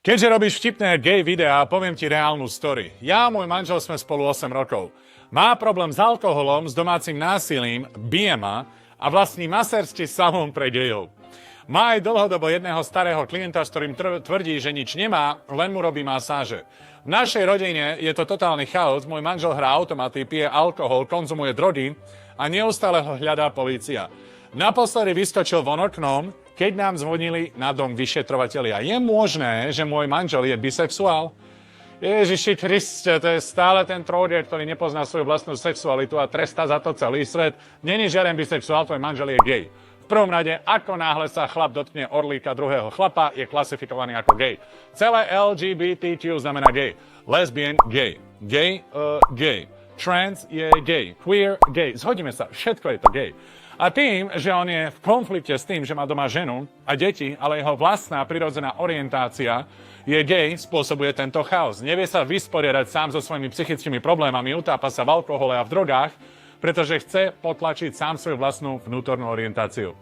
Keďže robíš vtipné gay videá, poviem ti reálnu story. Ja a môj manžel sme spolu 8 rokov. Má problém s alkoholom, s domácim násilím, bije ma a vlastní masérsky salón pre gejov. Má aj dlhodobo jedného starého klienta, s ktorým tvrdí, že nič nemá, len mu robí masáže. V našej rodine je to totálny chaos, môj manžel hrá automaty, pije alkohol, konzumuje drogy a neustále ho hľadá polícia. Naposledy vyskočil von oknom, keď nám zvonili na dom vyšetrovatelia. Je možné, že môj manžel je bisexuál? Ježiši Kriste, to je stále ten tróder, ktorý nepozná svoju vlastnú sexualitu a trestá za to celý svet. Není žiaden bisexuál, tvoj manžel je gay. V prvom rade, ako náhle sa chlap dotkne orlíka druhého chlapa, je klasifikovaný ako gay. Celé LGBTQ znamená gay. Lesbian, gay. Gay, gay. Trans je gay. Queer, gay. Zhodíme sa, všetko je to gay. A tým, že on je v konflikte s tým, že má doma ženu a deti, ale jeho vlastná prirodzená orientácia je gay, spôsobuje tento chaos. Nevie sa vysporiadať sám so svojimi psychickými problémami, utápa sa v alkohole a v drogách, pretože chce potlačiť sám svoju vlastnú vnútornú orientáciu.